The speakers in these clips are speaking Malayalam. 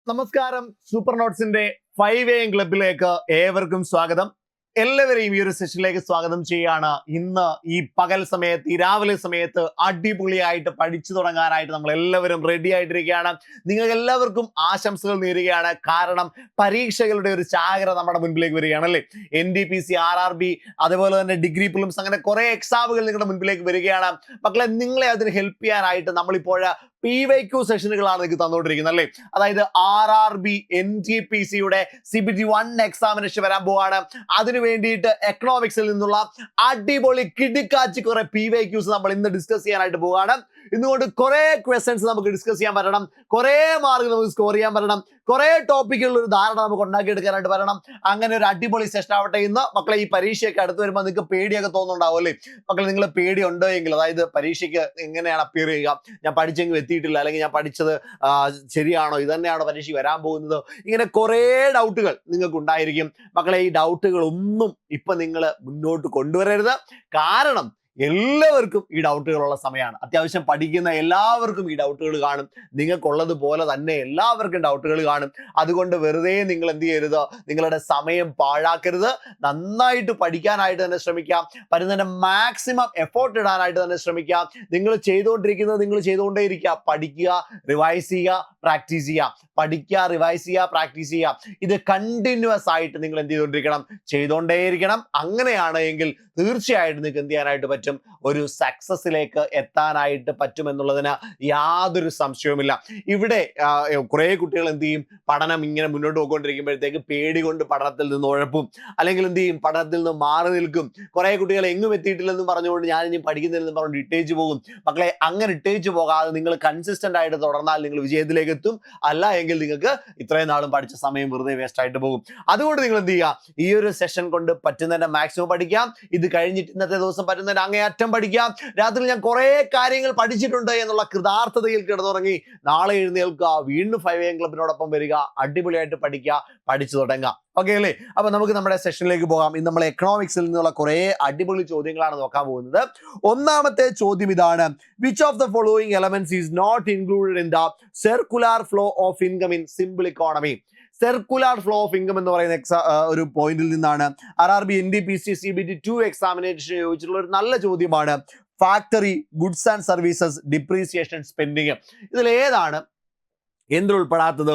നമസ്കാരം. സൂപ്പർ നോട്ട്സിന്റെ 5 AM ക്ലബിലേക്ക് ഏവർക്കും സ്വാഗതം. എല്ലാവരെയും ഈ ഒരു സെഷനിലേക്ക് സ്വാഗതം ചെയ്യാണ്. ഇന്ന് ഈ പകൽ സമയത്ത്, ഈ രാവിലെ സമയത്ത് അടിപൊളിയായിട്ട് പഠിച്ചു തുടങ്ങാനായിട്ട് നമ്മൾ എല്ലാവരും റെഡി ആയിട്ടിരിക്കുകയാണ്. നിങ്ങൾക്ക് എല്ലാവർക്കും ആശംസകൾ നേരുകയാണ്. കാരണം പരീക്ഷകളുടെ ഒരു ചാകര നമ്മുടെ മുൻപിലേക്ക് വരികയാണ് അല്ലേ. NTPC, RRB, അതുപോലെ തന്നെ ഡിഗ്രി പ്രിലിംസ്, അങ്ങനെ കുറെ എക്സാമുകൾ നിങ്ങളുടെ മുൻപിലേക്ക് വരികയാണ്. മക്കളെ, നിങ്ങളെ അതിന് ഹെൽപ്പ് ചെയ്യാനായിട്ട് നമ്മളിപ്പോൾ PYQ സെഷനുകളാണ് നിങ്ങൾക്ക് തന്നുകൊണ്ടിരിക്കുന്നത് അല്ലേ. അതായത് RRB NTPCയുടെ CBT 1 എക്സാമിനേഷൻ വരാൻ പോവാണ്. അതിനു വേണ്ടിയിട്ട് എക്കണോമിക്സിൽ നിന്നുള്ള അടിപൊളി കിടിക്കാച്ചി കുറെ PYQs നമ്മൾ ഇന്ന് ഡിസ്കസ് ചെയ്യാനായിട്ട് പോവുകയാണ്. ഇന്നുകൊണ്ട് കുറെ ക്വസ്റ്റ്യൻസ് നമുക്ക് ഡിസ്കസ് ചെയ്യാൻ പറ്റണം, കുറെ മാർക്ക് നമുക്ക് സ്കോർ ചെയ്യാൻ പറ്റണം, കുറെ ടോപ്പിക്കുള്ള ഒരു ധാരണ നമുക്ക് ഉണ്ടാക്കിയെടുക്കാനായിട്ട് വരണം. അങ്ങനെ ഒരു അടിപൊളി സെഷൻ ആവട്ടെ ഇന്ന്. മക്കളെ, ഈ പരീക്ഷയൊക്കെ അടുത്ത് വരുമ്പോൾ നിങ്ങൾക്ക് പേടിയൊക്കെ തോന്നുന്നുണ്ടാവും അല്ലേ. മക്കളെ, നിങ്ങൾ പേടി ഉണ്ടോ എങ്കിൽ, അതായത് പരീക്ഷയ്ക്ക് എങ്ങനെയാണ് അപ്പിയർ ചെയ്യുക, ഞാൻ പഠിച്ചെങ്കിൽ എത്തിയിട്ടില്ല, അല്ലെങ്കിൽ ഞാൻ പഠിച്ചത് ശരിയാണോ, ഇത് തന്നെയാണോ പരീക്ഷ വരാൻ പോകുന്നത്, ഇങ്ങനെ കുറേ ഡൗട്ടുകൾ നിങ്ങൾക്ക് ഉണ്ടായിരിക്കും. മക്കളെ, ഈ ഡൗട്ടുകളൊന്നും ഇപ്പൊ നിങ്ങൾ മുന്നോട്ട് കൊണ്ടുവരരുത്. കാരണം എല്ലാവർക്കും ഈ ഡൗട്ടുകളുള്ള സമയമാണ്. അത്യാവശ്യം പഠിക്കുന്ന എല്ലാവർക്കും ഈ ഡൗട്ടുകൾ കാണും. നിങ്ങൾക്കുള്ളത് പോലെ തന്നെ എല്ലാവർക്കും ഡൗട്ടുകൾ കാണും. അതുകൊണ്ട് വെറുതെ നിങ്ങൾ എന്ത് ചെയ്യരുത്, നിങ്ങളുടെ സമയം പാഴാക്കരുത്. നന്നായിട്ട് പഠിക്കാനായിട്ട് തന്നെ ശ്രമിക്കാം. പറ്റുന്നതിന്റെ മാക്സിമം എഫോർട്ട് ഇടാനായിട്ട് തന്നെ ശ്രമിക്കാം. നിങ്ങൾ ചെയ്തുകൊണ്ടിരിക്കുന്നത് നിങ്ങൾ ചെയ്തുകൊണ്ടേയിരിക്കുക. പഠിക്കുക, റിവൈസ് ചെയ്യുക, പ്രാക്ടീസ് ചെയ്യുക. പഠിക്കുക, റിവൈസ് ചെയ്യുക, പ്രാക്ടീസ് ചെയ്യുക. ഇത് കണ്ടിന്യൂസ് ആയിട്ട് നിങ്ങൾ എന്ത് ചെയ്തുകൊണ്ടേയിരിക്കണം. അങ്ങനെയാണ് എങ്കിൽ തീർച്ചയായിട്ടും നിങ്ങൾക്ക് എന്ത് ചെയ്യാനായിട്ട് പറ്റും, ഒരു സക്സസിലേക്ക് എത്താനായിട്ട് പറ്റുമെന്നുള്ളതിന് യാതൊരു സംശയവുമില്ല. ഇവിടെ കുറെ കുട്ടികൾ എന്ത് ചെയ്യും, പഠനം ഇങ്ങനെ മുന്നോട്ട് പോയിക്കൊണ്ടിരിക്കുമ്പോഴത്തേക്ക് പേടി കൊണ്ട് പഠനത്തിൽ നിന്ന് ഉഴപ്പും, അല്ലെങ്കിൽ എന്ത് ചെയ്യും, പഠനത്തിൽ നിന്ന് മാറി നിൽക്കും. കുറെ കുട്ടികൾ എങ്ങും എത്തിയിട്ടില്ലെന്നും പറഞ്ഞുകൊണ്ട് ഞാൻ ഇനി പഠിക്കുന്നില്ലെന്ന് പറഞ്ഞുകൊണ്ട് ഇട്ടേച്ച് പോകും. മക്കളെ, അങ്ങനെ ഇട്ടേച്ച് പോകാതെ നിങ്ങൾ കൺസിസ്റ്റന്റ് ആയിട്ട് തുടർന്നാൽ നിങ്ങൾ വിജയത്തിലേക്ക് എത്തും. അല്ല എങ്കിൽ നിങ്ങൾക്ക് ഇത്രയും നാളും പഠിച്ച സമയം വെറുതെ വേസ്റ്റ് ആയിട്ട് പോകും. അതുകൊണ്ട് നിങ്ങൾ എന്ത് ചെയ്യുക, ഈ ഒരു സെഷൻ കൊണ്ട് പറ്റുന്നതിന്റെ മാക്സിമം പഠിക്കാം. ഇത് കഴിഞ്ഞിട്ട് ഇന്നത്തെ ദിവസം പറ്റുന്നതിന്റെ അങ്ങേയറ്റം പഠിക്കാം. രാത്രി ഞാൻ കുറെ കാര്യങ്ങൾ പഠിച്ചിട്ടുണ്ട് എന്നുള്ള കൃതാർത്ഥതയിൽ കിടന്നുറങ്ങി നാളെ എഴുന്നേൽക്കുക, വീണ്ടും 5 AM ക്ലബിനോടൊപ്പം വരിക, അടിപൊളിയായിട്ട് പഠിക്കുക, പഠിച്ചു തുടങ്ങുക. ഓക്കെ അല്ലേ. അപ്പൊ നമുക്ക് നമ്മുടെ സെഷനിലേക്ക് പോകാം. ഇന്ന് നമ്മൾ എക്കണോമിക്സിൽ നിന്നുള്ള കുറെ അടിപൊളി ചോദ്യങ്ങളാണ് നോക്കാൻ പോകുന്നത്. ഒന്നാമത്തെ ചോദ്യം ഇതാണ്: which of the following elements is not included in the circular flow of income in simple economy? Circular flow of income എന്ന് പറയുന്ന ഒരു പോയിന്റിൽ നിന്നാണ് RRB NTPC CBT 2 എക്സാമിനേഷൻ ചോദിച്ചിട്ടുള്ള ഒരു നല്ല ചോദ്യമാണ്. Factory, goods and services, depreciation, spending. ഇതിൽ ഏതാണ് എന്തിൽ ഉൾപ്പെടാത്തത്?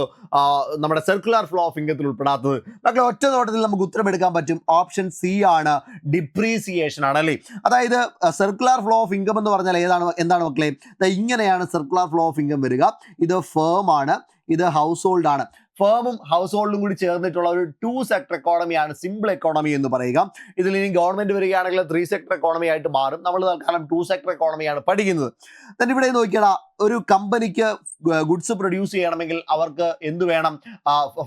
നമ്മുടെ സർക്കുലർ ഫ്ലോ ഓഫ് ഇൻകത്തിൽ ഉൾപ്പെടാത്തത്. മക്കളെ, ഒറ്റ നോട്ടത്തിൽ നമുക്ക് ഉത്തരമെടുക്കാൻ പറ്റും. ഓപ്ഷൻ സി ആണ്, ഡിപ്രീസിയേഷൻ ആണ് അല്ലേ. അതായത് സർക്കുലർ ഫ്ലോ ഓഫ് ഇൻകം എന്ന് പറഞ്ഞാൽ എന്താണ് മക്കളെ? ഇങ്ങനെയാണ് സർക്കുലർ ഫ്ലോ ഓഫ് ഇൻകം വരിക. ഇത് ഫേം ആണ്, ഇത് ഹൗസ് ഹോൾഡ് ആണ്. ഫേമും ഹൗസ് ഹോൾഡും കൂടി ചേർന്നിട്ടുള്ള ഒരു 2 സെക്ടർ എക്കോണമിയാണ് സിമ്പിൾ എക്കോണമി എന്ന് പറയുക. ഇതിൽ ഇനി ഗവൺമെന്റ് വരികയാണെങ്കിൽ 3 സെക്ടർ എക്കോണമി ആയിട്ട് മാറും. നമ്മൾ തൽക്കാലം 2 സെക്ടർ എക്കോണമിയാണ് പഠിക്കുന്നത്. തന്നെ ഇവിടെ നോക്കിയാൽ ഒരു കമ്പനിക്ക് ഗുഡ്സ് പ്രൊഡ്യൂസ് ചെയ്യണമെങ്കിൽ അവർക്ക് എന്ത് വേണം?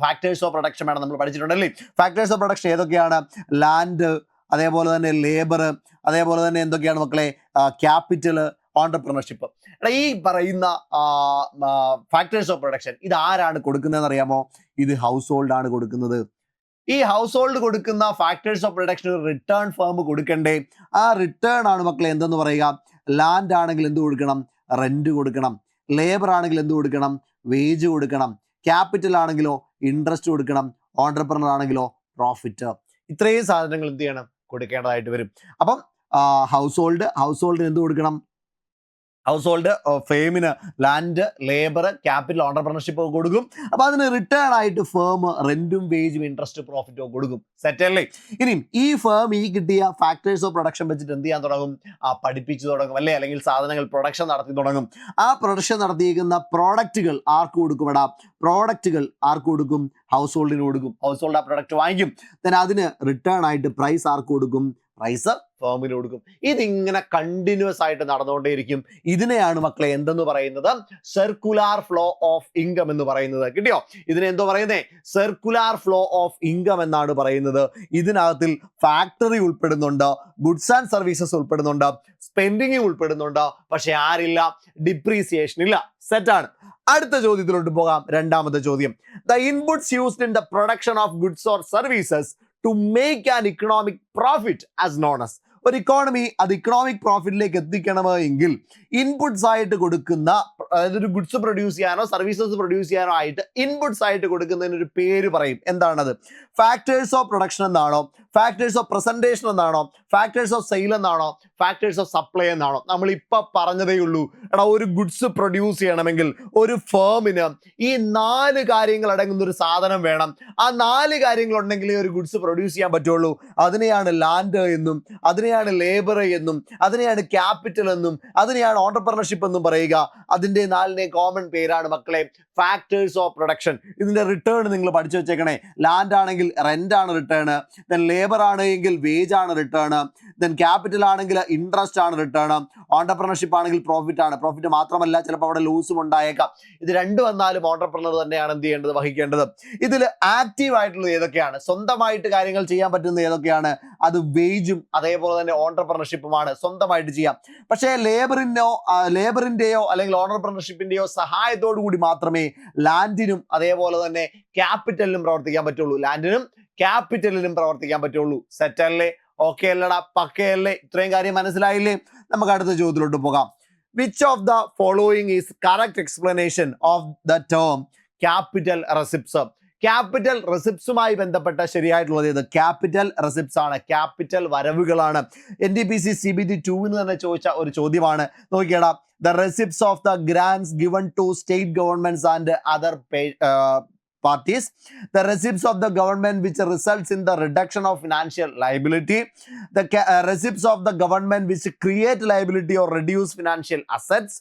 ഫാക്ടേഴ്സ് ഓഫ് പ്രൊഡക്ഷൻ വേണം. നമ്മൾ പഠിച്ചിട്ടുണ്ടല്ലേ. ഫാക്ടേഴ്സ് ഓഫ് പ്രൊഡക്ഷൻ ഏതൊക്കെയാണ്? ലാൻഡ്, അതേപോലെ തന്നെ ലേബർ, അതേപോലെ തന്നെ എന്തൊക്കെയാണ് മക്കളെ? Capital, entrepreneurship. ഈ പറയുന്ന ഫാക്ടേഴ്സ് ഓഫ് പ്രൊഡക്ഷൻ ഇത് ആരാണ് കൊടുക്കുന്നതെന്ന് അറിയാമോ? ഇത് ഹൗസ് ഹോൾഡ് ആണ് കൊടുക്കുന്നത്. ഈ ഹൗസ് ഹോൾഡ് കൊടുക്കുന്ന factors of production return firm കൊടുക്കണ്ടേ? ആ റിട്ടേൺ ആണ് മക്കളെ എന്തെന്ന് പറയുക? ലാൻഡ് ആണെങ്കിൽ എന്ത് കൊടുക്കണം? റെന്റ് കൊടുക്കണം. ലേബർ ആണെങ്കിൽ എന്ത് കൊടുക്കണം? വേജ് കൊടുക്കണം. ക്യാപിറ്റൽ ആണെങ്കിലോ ഇൻട്രസ്റ്റ് കൊടുക്കണം. ഓണ്ടർപ്രണർ ആണെങ്കിലോ പ്രോഫിറ്റ്. ഇത്രയും സാധനങ്ങൾ എന്ത് ചെയ്യണം? കൊടുക്കേണ്ടതായിട്ട് വരും. അപ്പം ഹൗസ് ഹോൾഡിന് എന്ത് കൊടുക്കണം? ഹൗസ് ഹോൾഡ് ഫേമിന് ലാൻഡ്, ലേബർ, ക്യാപിറ്റൽ, ഓണ്ടർപ്രണർഷിപ്പ് കൊടുക്കും. അപ്പൊ അതിന് റിട്ടേൺ ആയിട്ട് ഫേം റെന്റും വേജും ഇൻട്രസ്റ്റ് പ്രോഫിറ്റും കൊടുക്കും. സെറ്റ് അല്ലേ? ഇനി ഈ ഫേം ഈ കിട്ടിയ ഫാക്ടേഴ്സ് ഓഫ് പ്രൊഡക്ഷൻ വെച്ചിട്ട് എന്ത് ചെയ്യാൻ തുടങ്ങും? പഠിപ്പിച്ചു തുടങ്ങും അല്ലേ, അല്ലെങ്കിൽ സാധനങ്ങൾ പ്രൊഡക്ഷൻ നടത്തി തുടങ്ങും. ആ പ്രൊഡക്ഷൻ നടത്തിയിരിക്കുന്ന പ്രോഡക്റ്റുകൾ ആർക്ക് കൊടുക്കും? പ്രോഡക്റ്റുകൾ ആർക്ക് കൊടുക്കും? ഹൗസ് ഹോൾഡിന് കൊടുക്കും. ഹൗസ് ഹോൾഡ് ആ പ്രൊഡക്റ്റ് വാങ്ങിക്കും. then അതിന് റിട്ടേൺ ആയിട്ട് പ്രൈസ് ആർക്ക് കൊടുക്കും? പ്രൈസ് ഫേമിന് കൊടുക്കും. ഇതിങ്ങനെ കണ്ടിന്യൂസ് ആയിട്ട് നടന്നുകൊണ്ടേയിരിക്കും. ഇതിനെയാണ് മക്കളെ എന്തെന്ന് പറയുന്നത്? സർക്കുലാർ ഫ്ലോ ഓഫ് ഇൻകം എന്ന് പറയുന്നത്. കിട്ടിയോ? ഇതിനെ എന്തോ പറയുന്നേ? സർക്കുലാർ ഫ്ലോ ഓഫ് ഇൻകം എന്നാണ് പറയുന്നത്. ഇതിനകത്തിൽ ഫാക്ടറി ഉൾപ്പെടുന്നുണ്ട്, ഗുഡ്സ് ആൻഡ് സർവീസസ് ഉൾപ്പെടുന്നുണ്ട്, സ്പെൻഡിങ് ഉൾപ്പെടുന്നുണ്ട്. പക്ഷെ ആരില്ല? ഡിപ്രീസിയേഷൻ ഇല്ല. സെറ്റാണ്. അടുത്ത ചോദ്യത്തിലോട്ട് പോകാം. രണ്ടാമത്തെ ചോദ്യം: the inputs used in the production of goods or services to make an economic profit as known as. ഒരു ഇക്കോണമി അത് ഇക്കണോമിക് പ്രോഫിറ്റിലേക്ക് എത്തിക്കണമെങ്കിൽ ഇൻപുട്സ് ആയിട്ട് കൊടുക്കുന്ന, അതായത് ഒരു ഗുഡ്സ് പ്രൊഡ്യൂസ് ചെയ്യാനോ സർവീസസ് പ്രൊഡ്യൂസ് ചെയ്യാനോ ആയിട്ട് ഇൻപുട്സ് ആയിട്ട് കൊടുക്കുന്നതിന് ഒരു പേര് പറയും. എന്താണത്? ഫാക്ടേഴ്സ് ഓഫ് പ്രൊഡക്ഷൻ എന്നാണോ, ഫാക്ടേഴ്സ് ഓഫ് പ്രസന്റേഷൻ എന്നാണോ, ഫാക്ടേഴ്സ് ഓഫ് സെയിൽ എന്നാണോ, ഫാക്ടേഴ്സ് ഓഫ് സപ്ലൈ എന്നാണോ? നമ്മൾ ഇപ്പൊ പറഞ്ഞതേ ഉള്ളൂ. എടാ, ഒരു ഗുഡ്സ് പ്രൊഡ്യൂസ് ചെയ്യണമെങ്കിൽ ഒരു ഫേമിന് ഈ 4 കാര്യങ്ങൾ അടങ്ങുന്ന ഒരു സാധനം വേണം. ആ 4 കാര്യങ്ങൾ ഉണ്ടെങ്കിലേ ഒരു ഗുഡ്സ് പ്രൊഡ്യൂസ് ചെയ്യാൻ പറ്റുള്ളൂ. അതിനെയാണ് ലാൻഡ് എന്നും, അതിനെയാണ് ലേബർ എന്നും, അതിനെയാണ് ക്യാപിറ്റൽ എന്നും, അതിനെയാണ് ഓണ്ടർപ്രണർഷിപ്പ് എന്നും പറയുക. അതിന്റെ 4 കോമൺ പേരാണ് മക്കളെ ഫാക്ടേഴ്സ് ഓഫ് പ്രൊഡക്ഷൻ. ഇതിന്റെ റിട്ടേൺ നിങ്ങൾ പഠിച്ചു വെച്ചേക്കണേ. ലാൻഡ് ആണെങ്കിൽ റെന്റ് ആണ് റിട്ടേൺ, ദെൻ ലേബർ ആണെങ്കിൽ വേജ് ആണ് റിട്ടേൺ, ദെൻ ക്യാപിറ്റൽ ആണെങ്കിൽ ഇൻട്രസ്റ്റ് ആണ് റിട്ടേൺ, ഓണ്ടർപ്രണർഷിപ്പ് ആണെങ്കിൽ പ്രോഫിറ്റ് ആണ്. പ്രോഫിറ്റ് മാത്രമല്ല, ചിലപ്പോൾ അവിടെ ലൂസും ഉണ്ടായേക്കാം. ഇത് രണ്ടും വന്നാലും ഓണ്ടർപ്രണർ തന്നെയാണ് എന്ത് ചെയ്യേണ്ടത്, വഹിക്കേണ്ടത്. ഇതിൽ ആക്റ്റീവ് ആയിട്ടുള്ളത് ഏതൊക്കെയാണ്, സ്വന്തമായിട്ട് കാര്യങ്ങൾ ചെയ്യാൻ പറ്റുന്നത് ഏതൊക്കെയാണ്? അത് വേജും അതേപോലെ തന്നെ ഓണ്ടർപ്രണർഷിപ്പുമാണ്. സ്വന്തമായിട്ട് ചെയ്യാം. പക്ഷേ ലേബറിന്റെയോ അല്ലെങ്കിൽ ഓണ്ടർപ്രണർഷിപ്പിന്റെയോ സഹായത്തോടു കൂടി മാത്രമേ ലാൻഡിനും അതേപോലെ തന്നെ ക്യാപിറ്റലിനും പ്രവർത്തിക്കാൻ പറ്റുള്ളൂ. ലാൻഡിനും ക്യാപിറ്റലിനും പ്രവർത്തിക്കാൻ പറ്റുള്ളൂ. സെറ്റ് അല്ലേ? ഓക്കെ അല്ലടാ? പക്കയല്ലേ? ഇത്രയും കാര്യം മനസ്സിലായില്ലേ? നമുക്ക് അടുത്ത ചോദ്യത്തിലോട്ട് പോകാം. Which of the following is correct explanation of the term capital receipts? Capital റെസിപ്റ്റ്സുമായി ബന്ധപ്പെട്ട ശരിയായിട്ടുള്ളത് ഏത്? ക്യാപിറ്റൽ റെസിപ്റ്റ്സ് ആണ്. ക്യാപിറ്റൽ വരവുകളാണ്. NTPC CBT 2 തന്നെ ചോദിച്ച ഒരു ചോദ്യമാണ്. നോക്കിയടാ, the receipts of the grants given to state governments and other parties, the receipts of the government which results in the reduction of financial liability, the receipts of the government which create liability or reduce financial assets,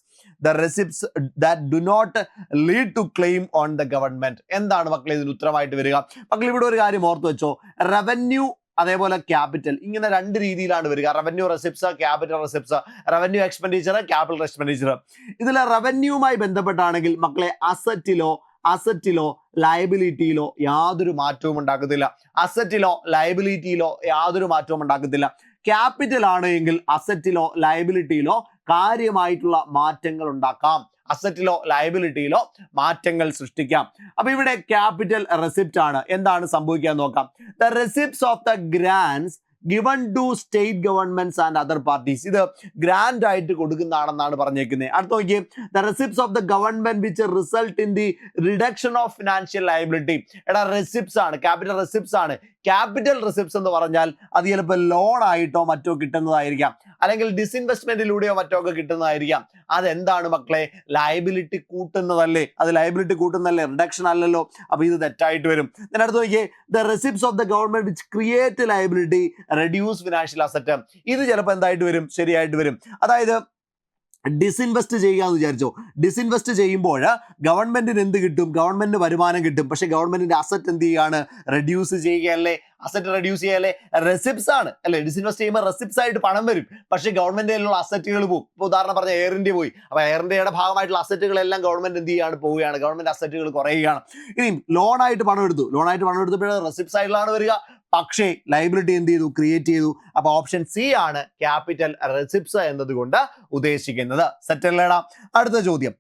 the receipts that do not lead to claim on the government. എന്താണ് മക്കളെ ഇതിന് ഉത്തരമായിട്ട് വരിക? മക്കൾ ഇവിടെ ഒരു കാര്യം ഓർത്ത് വെച്ചോ. റവന്യൂ അതേപോലെ ക്യാപിറ്റൽ, ഇങ്ങനെ 2 രീതിയിലാണ് വരിക. Revenue receipts, capital receipts, revenue expenditure, capital expenditure. ഇതിൽ റവന്യൂവുമായി ബന്ധപ്പെട്ടാണെങ്കിൽ മക്കളെ അസറ്റിലോ ലയബിലിറ്റിയിലോ യാതൊരു മാറ്റവും ഉണ്ടാക്കത്തില്ല. അസറ്റിലോ ലയബിലിറ്റിയിലോ യാതൊരു മാറ്റവും ഉണ്ടാക്കത്തില്ല. ക്യാപിറ്റൽ ആണ് എങ്കിൽ അസറ്റിലോ ലയബിലിറ്റിയിലോ കാര്യമായിട്ടുള്ള മാറ്റങ്ങൾ ഉണ്ടാക്കാം. അസറ്റിലോ ലയബിലിറ്റിയിലോ മാറ്റങ്ങൾ സൃഷ്ടിക്കാം. അപ്പൊ ഇവിടെ ക്യാപിറ്റൽ റെസിപ്റ്റ് ആണ്. എന്താണ് സംഭവിക്കാൻ നോക്കാം. The receipts of the grants given to state governments and other parties. ഇത് ഗ്രാൻഡ് ആയിട്ട് കൊടുക്കുന്നതാണെന്നാണ് പറഞ്ഞേക്കുന്നത്. അടുത്ത നോക്കിയേ, the receipts of the government which result in the reduction of financial liability. എടാ, റെസിപ്റ്റ്സ് ആണ്, ക്യാപിറ്റൽ റെസിപ്റ്റ്സ് ആണ്. ക്യാപിറ്റൽ റെസിപ്റ്റ്സ് എന്ന് പറഞ്ഞാൽ അത് ചിലപ്പോൾ ലോൺ ആയിട്ടോ മറ്റോ കിട്ടുന്നതായിരിക്കാം, അല്ലെങ്കിൽ ഡിസ്ഇൻവെസ്റ്റ്മെന്റിലൂടെയോ മറ്റോ ഒക്കെ കിട്ടുന്നതായിരിക്കാം. അതെന്താണ് മക്കളെ? ലയബിലിറ്റി കൂട്ടുന്നതല്ലേ? അത് ലയബിലിറ്റി കൂട്ടുന്നതല്ലേ, റിഡക്ഷൻ അല്ലല്ലോ. അപ്പൊ ഇത് തെറ്റായിട്ട് വരും. അടുത്ത് നോക്കിയേ, the receipts of the government which create liability reduce financial asset. ഇത് ചിലപ്പോൾ എന്തായിട്ട് വരും? ശരിയായിട്ട് വരും. അതായത് ഡിസ്ഇൻവെസ്റ്റ് ചെയ്യുക എന്ന് വിചാരിച്ചോ. ഡിസ്ഇൻവെസ്റ്റ് ചെയ്യുമ്പോൾ ഗവൺമെന്റിന് എന്ത് കിട്ടും? ഗവൺമെന്റിന് വരുമാനം കിട്ടും. പക്ഷെ ഗവൺമെന്റിന്റെ അസറ്റ് എന്ത് ചെയ്യുകയാണ്? റെഡ്യൂസ് ചെയ്യുകയല്ലേ? അസറ്റ് റെഡ്യൂസ് ചെയ്യല്ലേ? റെസിപ്റ്റ്സ് ആണ് അല്ലെ? ഡിസ്ഇൻവെസ്റ്റ് ചെയ്യുമ്പോൾ റെസിപ്റ്റ്സ് ആയിട്ട് പണം വരും, പക്ഷേ ഗവൺമെന്റിലുള്ള അസറ്റുകൾ പോകും. ഇപ്പോൾ ഉദാഹരണം പറഞ്ഞ എയർ ഇന്ത്യ പോയി. അപ്പൊ എയർ ഇന്ത്യയുടെ ഭാഗമായിട്ടുള്ള അസറ്റുകളെല്ലാം ഗവൺമെന്റ് എന്ത് ചെയ്യാണ്? പോവുകയാണ്. ഗവൺമെന്റ് അസറ്റുകൾ കുറയുകയാണ്. ഇനി ലോൺ ആയിട്ട് പണം എടുത്തപ്പോൾ റെസിപ്റ്റ്സ് ആയിട്ടാണ് വരിക, പക്ഷേ ലയബിലിറ്റി എന്ത് ചെയ്തു? ക്രിയേറ്റ് ചെയ്തു. അപ്പൊ ഓപ്ഷൻ സി ആണ് ക്യാപിറ്റൽ റെസിപ്റ്റ്സ് എന്നതുകൊണ്ട് ഉദ്ദേശിക്കുന്നത്. സെറ്റ് അല്ലേടാ? അടുത്ത ചോദ്യം,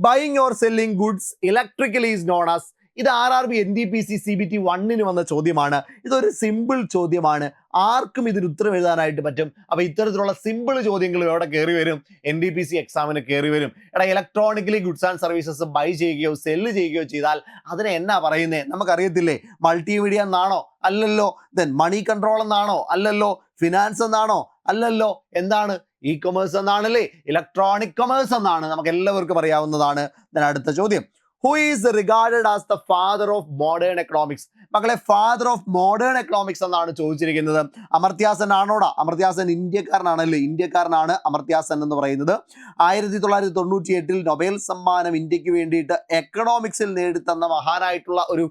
buying or selling goods electrically is known as. ഇത് RRB NTPC CBT 1 വന്ന ചോദ്യമാണ്. ഇതൊരു സിമ്പിൾ ചോദ്യമാണ്. ആർക്കും ഇതിന് ഉത്തരം എഴുതാനായിട്ട് പറ്റും. അപ്പൊ ഇത്തരത്തിലുള്ള സിമ്പിൾ ചോദ്യങ്ങൾ എവിടെ കയറി വരും? NTPC എക്സാമിന് കയറി വരും. എടാ, electronically goods and services buy ചെയ്യുകയോ സെല്ല് ചെയ്യുകയോ ചെയ്താൽ അതിനെ എന്നാ പറയുന്നേ? നമുക്കറിയത്തില്ലേ. മൾട്ടിമീഡിയ എന്നാണോ? അല്ലല്ലോ. ദെൻ മണി കൺട്രോൾ എന്നാണോ? അല്ലല്ലോ. ഫിനാൻസ് എന്നാണോ? അല്ലല്ലോ. എന്താണ്? ഇ കൊമേഴ്സ് എന്നാണല്ലേ. ഇലക്ട്രോണിക് കൊമേഴ്സ് എന്നാണ്. നമുക്ക് എല്ലാവർക്കും അറിയാവുന്നതാണ്. ദെൻ അടുത്ത ചോദ്യം, who is regarded as the father of modern economics? മക്കളെ, ഫാദർ ഓഫ് മോഡേൺ എക്കണോമിക്സ് എന്നാണ് ചോദിച്ചിരിക്കുന്നത്. അമർത്യാസൻ ആണോടാ? അമർത്യാസൻ ഇന്ത്യക്കാരനാണല്ലേ? ഇന്ത്യക്കാരനാണ് അമർത്യാസൻ എന്ന് പറയുന്നത്. 1998 നൊബേൽ സമ്മാനം ഇന്ത്യക്ക് വേണ്ടിയിട്ട് എക്കണോമിക്സിൽ നേടിത്തന്ന മഹാനായിട്ടുള്ള ഒരു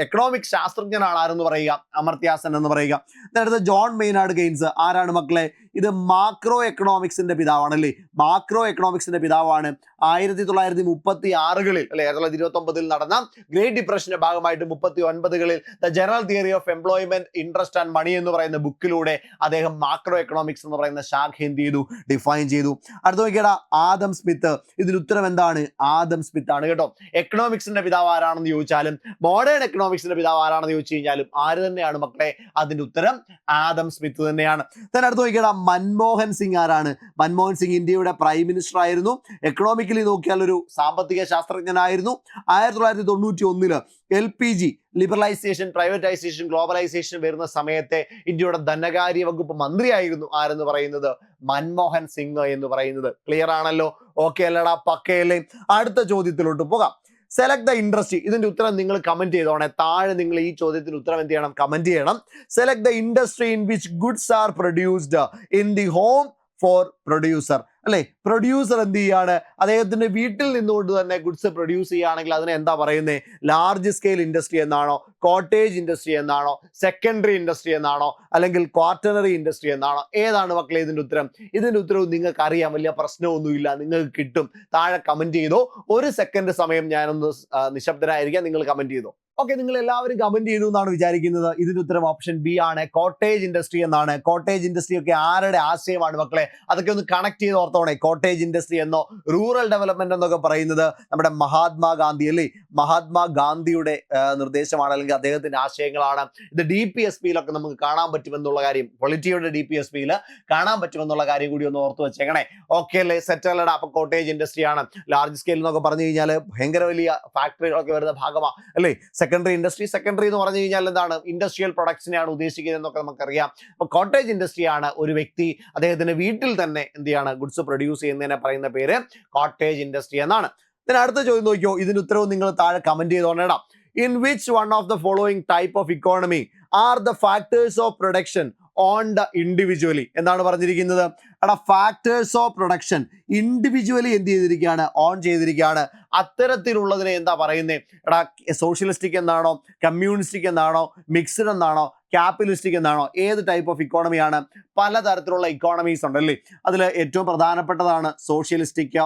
എക്കണോമിക് ശാസ്ത്രജ്ഞനാണ് ആരെന്ന് പറയുക? അമർത്യാസൻ എന്ന് പറയുക. അടുത്ത ജോൺ മെയ്നാർഡ് കെയ്ൻസ് ആരാണ് മക്കളെ? ഇത് മാക്രോ എക്കണോമിക്സിന്റെ പിതാവാണ് അല്ലേ. മാക്രോ എക്കണോമിക്സിന്റെ പിതാവാണ്. 1936 അല്ലെ 1929 നടന്ന ഗ്രേറ്റ് ഡിപ്രഷന്റെ ഭാഗമായിട്ട് 39 the general theory of employment interest and money എന്ന് പറയുന്ന ബുക്കിലൂടെ അദ്ദേഹം മാക്രോ എക്കണോമിക്സ് എന്ന് പറയുന്ന ശാഖ എന്ത് ചെയ്തു, ഡിഫൈൻ ചെയ്തു. അടുത്ത നോക്കിയടാ, ആദം സ്മിത്ത്. ഇതിന് ഉത്തരം എന്താണ്? ആദം സ്മിത്ത് ആണ് കേട്ടോ. എക്കണോമിക്സിന്റെ പിതാവ് ആരാണെന്ന് ചോദിച്ചാലും മോഡേൺ എക്കണോമിക്സിന്റെ പിതാവ് ആരാണെന്ന് ചോദിച്ചു കഴിഞ്ഞാലും ആര് തന്നെയാണ് മക്കളെ? അതിന്റെ ഉത്തരം ആദം സ്മിത്ത് തന്നെയാണ്. അടുത്ത് നോക്കിയടാ, മൻമോഹൻ സിംഗ് ആരാണ്? മൻമോഹൻ സിംഗ് ഇന്ത്യയുടെ പ്രൈം മിനിസ്റ്റർ ആയിരുന്നു. എക്കണോമിക്കലി നോക്കിയാൽ ഒരു സാമ്പത്തിക ശാസ്ത്രജ്ഞനായിരുന്നു. 1991 LPG ലിബറലൈസേഷൻ, പ്രൈവറ്റൈസേഷൻ, ഗ്ലോബലൈസേഷൻ വരുന്ന സമയത്തെ ഇന്ത്യയുടെ ധനകാര്യ വകുപ്പ് മന്ത്രിയായിരുന്നു ആരെന്ന് പറയുന്നത്? മൻമോഹൻ സിംഗ് എന്ന് പറയുന്നത്. ക്ലിയർ ആണല്ലോ? ഓക്കെ അല്ലടാ? പക്കയല്ലേ? അടുത്ത ചോദ്യത്തിലോട്ട് പോകാം. Select the industry. ഇതിന്റെ ഉത്തരം നിങ്ങൾ കമന്റ് ചെയ്തോണേ. താഴെ നിങ്ങൾ ഈ ചോദ്യത്തിന് ഉത്തരം എന്ത് ചെയ്യണം? കമന്റ് ചെയ്യണം. Select the industry in which goods are produced in the home for producer അല്ലെ. പ്രൊഡ്യൂസർ എന്ത് ചെയ്യാണ്? അദ്ദേഹത്തിന്റെ വീട്ടിൽ നിന്നുകൊണ്ട് തന്നെ ഗുഡ്സ് പ്രൊഡ്യൂസ് ചെയ്യുകയാണെങ്കിൽ അതിനെ എന്താ പറയുന്നത്? ലാർജ് സ്കെയിൽ ഇൻഡസ്ട്രി എന്നാണോ, കോട്ടേജ് ഇൻഡസ്ട്രി എന്നാണോ, സെക്കൻഡറി ഇൻഡസ്ട്രി എന്നാണോ, അല്ലെങ്കിൽ ക്വാർട്ടനറി ഇൻഡസ്ട്രി എന്നാണോ? ഏതാണ് മക്കളെ ഇതിന്റെ ഉത്തരം? ഇതിന്റെ ഉത്തരവും നിങ്ങൾക്ക് അറിയാം, വലിയ പ്രശ്നമൊന്നുമില്ല, നിങ്ങൾക്ക് കിട്ടും. താഴെ കമന്റ് ചെയ്തോ. 1 സെക്കൻഡ് സമയം ഞാനൊന്ന് നിശബ്ദനായിരിക്കാം, നിങ്ങൾ കമന്റ് ചെയ്തോ. ഓക്കെ, നിങ്ങൾ എല്ലാവരും കമന്റ് ചെയ്തു എന്നാണ് വിചാരിക്കുന്നത്. ഇതിന്റെ ഉത്തരം ഓപ്ഷൻ ബി ആണ്, കോട്ടേജ് ഇൻഡസ്ട്രി എന്നാണ്. കോട്ടേജ് ഇൻഡസ്ട്രി ഒക്കെ ആരുടെ ആശയമാണ് മക്കളെ? അതൊക്കെ ഒന്ന് കണക്ട് ചെയ്ത് ഓർത്തോണേ. കോട്ടേജ് ഇൻഡസ്ട്രി എന്നോ റൂറൽ ഡെവലപ്മെന്റ് എന്നൊക്കെ പറയുന്നത് നമ്മുടെ മഹാത്മാഗാന്ധി അല്ലേ, മഹാത്മാഗാന്ധിയുടെ നിർദ്ദേശമാണ്, അല്ലെങ്കിൽ അദ്ദേഹത്തിന്റെ ആശയങ്ങളാണ്. ഇത് DPSPയിലൊക്കെ നമുക്ക് കാണാൻ പറ്റുമെന്നുള്ള കാര്യം, പൊളിറ്റിയുടെ DPSPയിൽ കാണാൻ പറ്റുമെന്നുള്ള കാര്യം കൂടി ഒന്ന് ഓർത്ത് വെച്ചേക്കണേ. ഓക്കെ അല്ലേ? സെറ്റ് അല്ലടാ? അപ്പൊ കോട്ടേജ് ഇൻഡസ്ട്രി ആണ്. ലാർജ് സ്കെയിൽ എന്നൊക്കെ പറഞ്ഞു കഴിഞ്ഞാൽ ഭയങ്കര വലിയ ഫാക്ടറികളൊക്കെ വരുന്ന ഭാഗമാണ് അല്ലേ. സെക്കൻഡറി ഇൻഡസ്ട്രി, സെക്കൻഡറി എന്ന് പറഞ്ഞു കഴിഞ്ഞാൽ എന്താണ്? ഇൻഡസ്ട്രിയൽ പ്രൊഡക്ട്സിനെയാണ് ഉദ്ദേശിക്കുന്നത് എന്നൊക്കെ നമുക്കറിയാം. അപ്പൊ കോട്ടേജ് ഇൻഡസ്ട്രി ആണ് ഒരു വ്യക്തി അദ്ദേഹത്തിന്റെ വീട്ടിൽ തന്നെ എന്ത് ചെയ്യാണ്? ഗുഡ്സ് പ്രൊഡ്യൂസ് ചെയ്യുന്നതിനെ പറയുന്ന പേര് കോട്ടേജ് ഇൻഡസ്ട്രി എന്നാണ്. അടുത്ത ചോദ്യം നോക്കിയോ. ഇതിന് ഉത്തരവും നിങ്ങൾ താഴെ കമന്റ് ചെയ്തോണ്ടേടാം. In which one of the following type of economy are the factors of production on the individually എന്നാണ് പറഞ്ഞിരിക്കുന്നത്. എടാ, ഫാക്ടേഴ്സ് ഓഫ് പ്രൊഡക്ഷൻ ഇൻഡിവിജ്വലി എന്ത് ചെയ്തിരിക്കുകയാണ്? ഓൺ ചെയ്തിരിക്കുകയാണ്. അത്തരത്തിലുള്ളതിനെ എന്താ പറയുന്നത്? എടാ, സോഷ്യലിസ്റ്റിക് എന്നാണോ, കമ്മ്യൂണിസ്റ്റിക് എന്നാണോ, മിക്സ്ഡ് എന്നാണോ, ക്യാപിറ്റലിസ്റ്റിക് എന്നാണോ? ഏത് ടൈപ്പ് ഓഫ് ഇക്കോണമിയാണ്? പലതരത്തിലുള്ള ഇക്കോണമീസ് ഉണ്ടല്ലേ. അതിൽ ഏറ്റവും പ്രധാനപ്പെട്ടതാണ് സോഷ്യലിസ്റ്റിക്,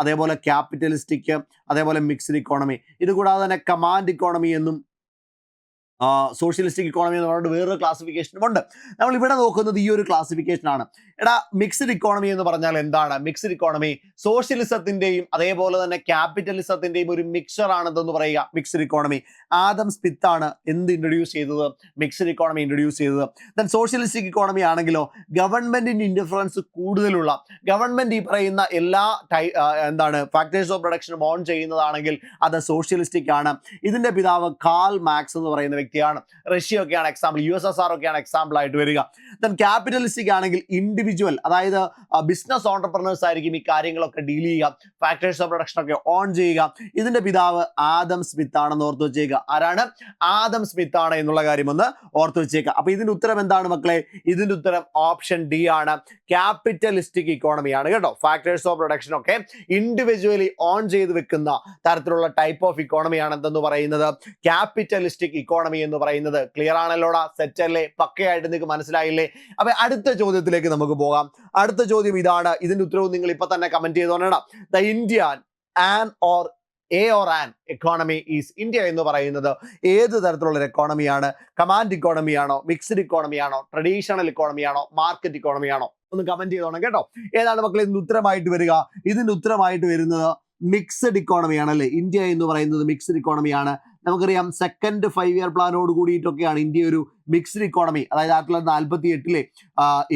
അതേപോലെ ക്യാപിറ്റലിസ്റ്റിക്, അതേപോലെ മിക്സ്ഡ് ഇക്കോണമി. ഇത് കൂടാതെ തന്നെ കമാൻഡ് ഇക്കോണമി എന്നും സോഷ്യലിസ്റ്റിക് ഇക്കോണമി എന്ന് പറഞ്ഞിട്ട് വേറൊരു ക്ലാസിഫിക്കേഷനും ഉണ്ട്. നമ്മൾ ഇവിടെ നോക്കുന്നത് ഈ ഒരു ക്ലാസിഫിക്കേഷൻ ആണ്. എടാ, മിക്സ്ഡ് ഇക്കോണമി എന്ന് പറഞ്ഞാൽ എന്താണ്? മിക്സ്ഡ് ഇക്കോണമി സോഷ്യലിസത്തിന്റെയും അതേപോലെ തന്നെ ക്യാപിറ്റലിസത്തിന്റെയും ഒരു മിക്സർ ആണെന്ന് പറയുക മിക്സ്ഡ് ഇക്കോണമി. ആദം സ്മിത്ത് ആണ് എന്ത് ഇൻട്രൊഡ്യൂസ് ചെയ്തത്? മിക്സ്ഡ് ഇക്കോണമി ഇൻട്രൊഡ്യൂസ് ചെയ്തത്. ദെൻ സോഷ്യലിസ്റ്റിക് ഇക്കോണമി ആണെങ്കിലോ ഗവൺമെന്റിന്റെ ഇന്റർഫറൻസ് കൂടുതലുള്ള, ഗവൺമെന്റ് ഈ പറയുന്ന എല്ലാ എന്താണ് ഫാക്ടേഴ്സ് ഓഫ് പ്രൊഡക്ഷനും ഓൺ ചെയ്യുന്നതാണെങ്കിൽ അത് സോഷ്യലിസ്റ്റിക് ആണ്. ഇതിന്റെ പിതാവ് കാൾ മാർക്സ് എന്ന് പറയുന്ന വ്യക്തിയാണ്. റഷ്യ ഒക്കെയാണ് എക്സാമ്പിൾ, USSR ഒക്കെയാണ് എക്സാമ്പിൾ ആയിട്ട് വരിക. ദെൻ ക്യാപിറ്റലിസ്റ്റിക് ആണെങ്കിൽ ഇൻഡിവിജ്വൽ, അതായത് ബിസിനസ് ഓണ്ടർപ്രണേഴ്സ് ആയിരിക്കും ഈ കാര്യങ്ങളൊക്കെ ഡീൽ ചെയ്യുക, ഫാക്ടേഴ്സ് ഓഫ് പ്രൊഡക്ഷൻ ഒക്കെ ഓൺ ചെയ്യുക. ഇതിന്റെ പിതാവ് ആദം സ്മിത്ത് ആണെന്ന് ഓർത്ത് വെച്ചേക്കുക. ആരാണ്? ആദം സ്മിത്ത് ആണ് എന്നുള്ള കാര്യം ഒന്ന് ഓർത്ത് വെച്ചേക്കുക. അപ്പൊ ഇതിന്റെ ഉത്തരം എന്താണ് മക്കളെ? ഇതിന്റെ ഉത്തരം ഓപ്ഷൻ ഡി ആണ്, ക്യാപിറ്റലിസ്റ്റിക് ഇക്കോണമി ആണ് കേട്ടോ. ഫാക്ടേഴ്സ് ഓഫ് പ്രൊഡക്ഷൻ ഒക്കെ ഇൻഡിവിജ്വലി ഓൺ ചെയ്ത് വെക്കുന്ന തരത്തിലുള്ള ടൈപ്പ് ഓഫ് ഇക്കോണമി ആണ് എന്തെന്ന് പറയുന്നത്? ക്യാപിറ്റലിസ്റ്റിക് ഇക്കോണമി എന്ന് പറയുന്നത്. ക്ലിയർ ആണല്ലോടാ? സെറ്റ് അല്ലേ? പക്കയായിട്ട് നിങ്ങൾക്ക് മനസ്സിലായില്ലേ? അപ്പൊ അടുത്ത ചോദ്യത്തിലേക്ക് നമുക്ക് പോകാം. അടുത്ത ചോദ്യം ഇതാണ്. ഇതിന്റെ ഉത്തരവും നിങ്ങൾ ഇപ്പൊ തന്നെ കമന്റ് ചെയ്തോണം. The Indian an economy is, India എന്ന് പറയുന്നത് ഏത് തരത്തിലുള്ള ഒരു എക്കോണമിയാണ്? കമാൻഡ് ഇക്കോണമി ആണോ, മിക്സ്ഡ് ഇക്കോണമി ആണോ, ട്രഡീഷണൽ ഇക്കോണമി ആണോ, മാർക്കറ്റ് ഇക്കോണമി ആണോ? ഒന്ന് കമന്റ് ചെയ്തോണം കേട്ടോ. ഏതാണ് മക്കളെ ഇതിന്റെ ഉത്തരമായിട്ട് വരിക? ഇതിന്റെ ഉത്തരമായിട്ട് വരുന്നത് മിക്സ്ഡ് ഇക്കോണമി ആണല്ലേ. ഇന്ത്യ എന്ന് പറയുന്നത് മിക്സ്ഡ് ഇക്കോണമിയാണ്. നമുക്കറിയാം സെക്കൻഡ് 5 ഇയർ പ്ലാനോട് കൂടിയിട്ടൊക്കെയാണ് ഇന്ത്യ ഒരു മിക്സ്ഡ് ഇക്കോണമി, അതായത് 1948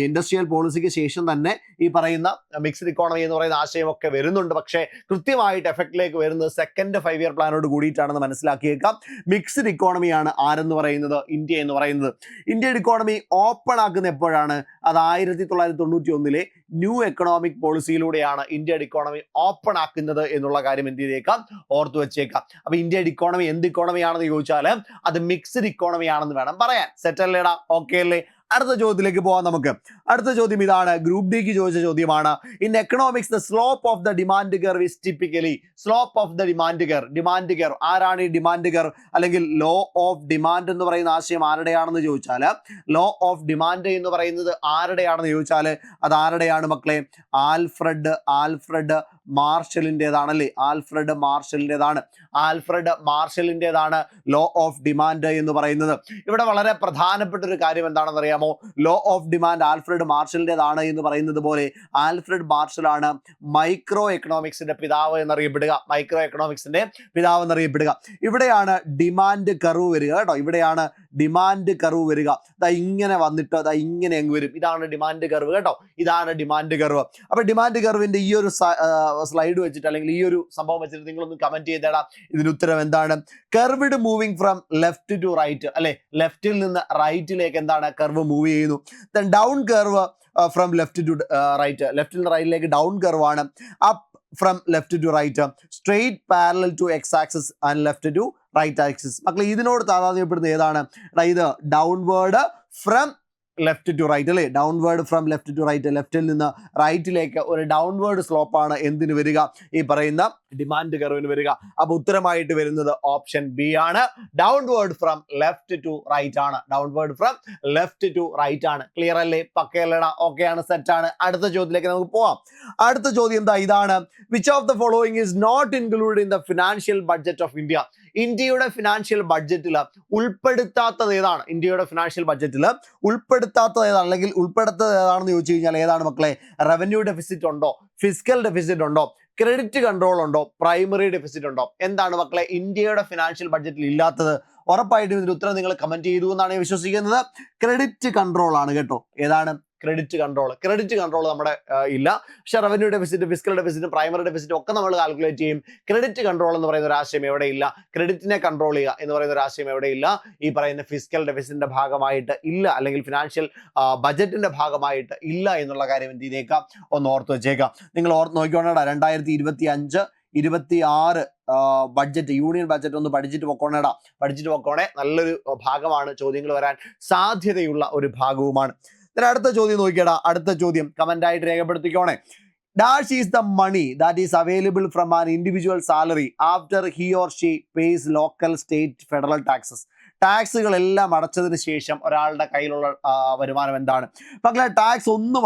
ഇൻഡസ്ട്രിയൽ പോളിസിക്ക് ശേഷം തന്നെ ഈ പറയുന്ന മിക്സ്ഡ് ഇക്കോണമി എന്ന് പറയുന്ന ആശയമൊക്കെ വരുന്നുണ്ട്. പക്ഷേ കൃത്യമായിട്ട് എഫക്റ്റിലേക്ക് വരുന്നത് സെക്കൻഡ് 5 ഇയർ പ്ലാനോട് കൂടിയിട്ടാണെന്ന് മനസ്സിലാക്കിയേക്കാം. മിക്സ്ഡ് ഇക്കോണമിയാണ് ആരെന്ന് പറയുന്നത്? ഇന്ത്യ എന്ന് പറയുന്നത്. ഇന്ത്യയുടെ ഇക്കോണമി ഓപ്പൺ ആക്കുന്ന എപ്പോഴാണ്? അത് 1991 ന്യൂ എക്കണോമിക് പോളിസിയിലൂടെയാണ് ഇന്ത്യയുടെ ഇക്കോണമി ഓപ്പൺ ആക്കുന്നത് എന്നുള്ള കാര്യം എന്ത് ചെയ്തേക്കാം? ഓർത്തു വെച്ചേക്കാം. അപ്പൊ ഇന്ത്യയുടെ ഇക്കോണമി എന്ത് ഇക്കോണമി ആണെന്ന് ചോദിച്ചാൽ അത് മിക്സ്ഡ് ഇക്കോണമി ആണെന്ന് വേണം പറയാൻ. സെറ്റ് അല്ലേടാ? ഓക്കെ അല്ലേ? അടുത്ത ചോദ്യത്തിലേക്ക് പോകാം നമുക്ക്. അടുത്ത ചോദ്യം ഇതാണ്, ഗ്രൂപ്പ് ഡിക്ക് ചോദിച്ച ചോദ്യമാണ്. In economics the slope of the demand curve is typically. Slope of the demand curve ആരാണ് ഈ ഡിമാൻഡ് കർവ് അല്ലെങ്കിൽ ലോ ഓഫ് ഡിമാൻഡ് എന്ന് പറയുന്ന ആശയം ആരുടെയാണെന്ന് ചോദിച്ചാൽ, ലോ ഓഫ് ഡിമാൻഡ് എന്ന് പറയുന്നത് ആരുടെയാണെന്ന് ചോദിച്ചാൽ അത് ആരുടെയാണ് മക്കളെ? ആൽഫ്രഡ് മാർഷലിൻ്റെതാണല്ലേ. ആൽഫ്രഡ് മാർഷലിൻ്റെതാണ് ലോ ഓഫ് ഡിമാൻഡ് എന്ന് പറയുന്നത്. ഇവിടെ വളരെ പ്രധാനപ്പെട്ട ഒരു കാര്യം എന്താണെന്ന് അറിയാമോ? ലോ ഓഫ് ഡിമാൻഡ് ആൽഫ്രഡ് മാർഷലിൻ്റെതാണ് എന്ന് പറയുന്നത് പോലെ ആൽഫ്രഡ് മാർഷലാണ് മൈക്രോ എക്കണോമിക്സിന്റെ പിതാവ് എന്നറിയപ്പെടുക. ഇവിടെയാണ് ഡിമാൻഡ് കർവ് വരിക കേട്ടോ. ഇവിടെയാണ് ഡിമാൻഡ് കർവ് വരിക. ഇങ്ങനെ വന്നിട്ട് ഇങ്ങനെ അങ്ങ് വരും. ഇതാണ് ഡിമാൻഡ് കർവ് കേട്ടോ. ഇതാണ് ഡിമാൻഡ് കർവ്. അപ്പൊ ഡിമാൻഡ് കർവിന്റെ ഈ ഒരു സ്ലൈഡ് വെച്ചിട്ട് അല്ലെങ്കിൽ ഈ ഒരു സംഭവം വെച്ചിട്ട് നിങ്ങളൊന്ന് കമന്റ് ചെയ്തേടാ ഇതിന് ഉത്തരം എന്താണ്? Curved moving from left to right അല്ലെ. ലെഫ്റ്റിൽ നിന്ന് റൈറ്റിലേക്ക് എന്താണ് കർവ് മൂവ് ചെയ്യുന്നു. Down curve from left to right. ലെഫ്റ്റിൽ നിന്ന് റൈറ്റിലേക്ക് ഡൗൺ കർവ് ആണ്. Up from left to right. Straight parallel to x axis and left to right axis. മക്കളെ ഇതിനോട് താതാത്മ്യപ്പെടുന്നത് ഏതാണ്? ഇത് downward from left to right അല്ലേ. Downward from left to right. ലെഫ്റ്റിൽ നിന്ന് റൈറ്റിലേക്ക് ഒരു ഡൗൺവേർഡ് സ്ലോപ്പാണ് എന്തിന് വരിക? ഈ പറയുന്ന ഡിമാൻഡ് കർവിന് വരിക. അപ്പൊ ഉത്തരമായിട്ട് വരുന്നത് ഓപ്ഷൻ ബി ആണ്. Downward from left to right ആണ്. ക്ലിയർ അല്ലേ? പക്കയല്ലടാ? ഓക്കെ ആണ്, സെറ്റ് ആണ്. അടുത്ത ചോദ്യത്തിലേക്ക് നമുക്ക് പോവാം. അടുത്ത ചോദ്യം എന്താ? ഇതാണ്, which of the following is not included in the financial budget of India. ഇന്ത്യയുടെ ഫിനാൻഷ്യൽ ബഡ്ജറ്റിൽ ഉൾപ്പെടുത്താത്തത് ഏതാണ്? അല്ലെങ്കിൽ ഉൾപ്പെടുത്താത്തത് ഏതാണെന്ന് ചോദിച്ചു കഴിഞ്ഞാൽ ഏതാണ് മക്കളെ? റവന്യൂ ഡെഫിസിറ്റ് ഉണ്ടോ? ഫിസ്ക്കൽ ഡെഫിസിറ്റ് ഉണ്ടോ? ക്രെഡിറ്റ് കൺട്രോൾ ഉണ്ടോ? പ്രൈമറി ഡെഫിസിറ്റ് ഉണ്ടോ? എന്താണ് മക്കളെ ഇന്ത്യയുടെ ഫിനാൻഷ്യൽ ബഡ്ജറ്റിൽ ഇല്ലാത്തത്? ഉറപ്പായിട്ടും ഇതിന്റെ ഉത്തരം നിങ്ങൾ കമന്റ് ചെയ്തു എന്നാണ് ഞാൻ വിശ്വസിക്കുന്നത്. ക്രെഡിറ്റ് കൺട്രോൾ ആണ് കേട്ടോ. ഏതാണ്? ക്രെഡിറ്റ് കൺട്രോൾ നമ്മുടെ ഇല്ല. പക്ഷെ revenue deficit, fiscal deficit, primary deficit ഒക്കെ നമ്മൾ കാൽക്കുലേറ്റ് ചെയ്യും. ക്രെഡിറ്റ് കൺട്രോൾ എന്ന് പറയുന്ന ഒരു ആശയം എവിടെ ഇല്ല. ക്രെഡിറ്റിനെ കൺട്രോൾ ചെയ്യുക എന്ന് പറയുന്ന ഒരു ആശയം എവിടെ ഇല്ല. ഈ പറയുന്ന ഫിസ്ക്കൽ ഡെഫിസിറ്റിന്റെ ഭാഗമായിട്ട് ഇല്ല, അല്ലെങ്കിൽ ഫിനാൻഷ്യൽ ബജറ്റിന്റെ ഭാഗമായിട്ട് ഇല്ല എന്നുള്ള കാര്യം എന്ത് ചെയ്തേക്കാം? ഒന്ന് ഓർത്ത് വെച്ചേക്കാം. നിങ്ങൾ ഓർത്ത് നോക്കിക്കോണേടാ. 2025-26 ബഡ്ജറ്റ്, യൂണിയൻ ബഡ്ജറ്റ് ഒന്ന് പഠിച്ചിട്ട് പൊക്കോണേ. നല്ലൊരു ഭാഗമാണ്, ചോദ്യങ്ങൾ വരാൻ സാധ്യതയുള്ള ഒരു ഭാഗവുമാണ്. അടുത്ത ചോദ്യം നോക്കിയടാ. അടുത്ത ചോദ്യം കമന്റ് ആയിട്ട് രേഖപ്പെടുത്തിക്കോണേ. Dash is the money that is available from an individual salary after he or she pays local, state, federal taxes. ടാക്സുകളെല്ലാം അടച്ചതിന് ശേഷം ഒരാളുടെ കയ്യിലുള്ള വരുമാനം എന്താണ്? മക്കളെ ടാക്സ് ഒന്നും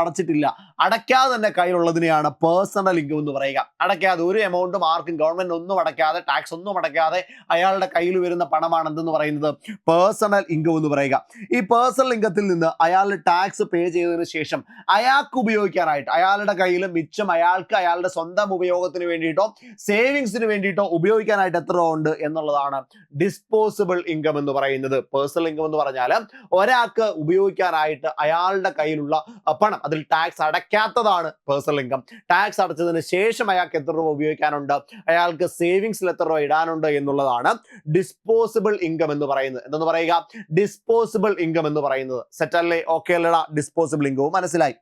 അടച്ചിട്ടില്ല, അടയ്ക്കാതെ തന്നെ കയ്യിലുള്ളതിനെയാണ് പേഴ്സണൽ ഇൻകം എന്ന് പറയുക. അടയ്ക്കാതെ ഒരു എമൗണ്ടും ആർക്കും ഗവൺമെന്റ് ഒന്നും അടയ്ക്കാതെ, ടാക്സ് ഒന്നും അടയ്ക്കാതെ അയാളുടെ കയ്യിൽ വരുന്ന പണമാണ് എന്തെന്ന് പറയുന്നത്? പേഴ്സണൽ ഇൻകം എന്ന് പറയുക. ഈ പേഴ്സണൽ ഇൻകത്തിൽ നിന്ന് അയാൾ ടാക്സ് പേ ചെയ്തതിന് ശേഷം അയാൾക്ക് ഉപയോഗിക്കാനായിട്ട്, അയാളുടെ കയ്യിൽ മിച്ചം അയാൾക്ക് അയാളുടെ സ്വന്തം ഉപയോഗത്തിന് വേണ്ടിയിട്ടോ സേവിങ്സിന് വേണ്ടിയിട്ടോ ഉപയോഗിക്കാനായിട്ട് എത്ര ഉണ്ട് എന്നുള്ളതാണ് ഡിസ്പോസിബിൾ ഇൻകം എന്ന് പറയുന്നത്. പേഴ്സണൽ ഇൻകം എന്ന് പറഞ്ഞാൽ ഒരാൾക്ക് ഉപയോഗിക്കാനായിട്ട് അയാളുടെ കയ്യിലുള്ള പണം, അതിൽ ടാക്സ് അടയ്ക്കാത്തതാണ് പേഴ്സണൽ ഇൻകം. ടാക്സ് അടച്ചതിന് ശേഷം അയാൾക്ക് എത്ര രൂപ ഉപയോഗിക്കാനുണ്ട്, അയാൾക്ക് സേവിങ്സിൽ എത്ര രൂപ ഇടാനുണ്ട് എന്നുള്ളതാണ് ഡിസ്പോസിബിൾ ഇൻകം എന്ന് പറയുന്നത്. എന്തെന്ന് പറയുക? ഡിസ്പോസിബിൾ ഇൻകം എന്ന് പറയുന്നത്. സെറ്റ് അല്ലേ? ഓക്കെ അല്ലടാ? ഡിസ്പോസിബിൾ ഇൻകവും മനസ്സിലായി.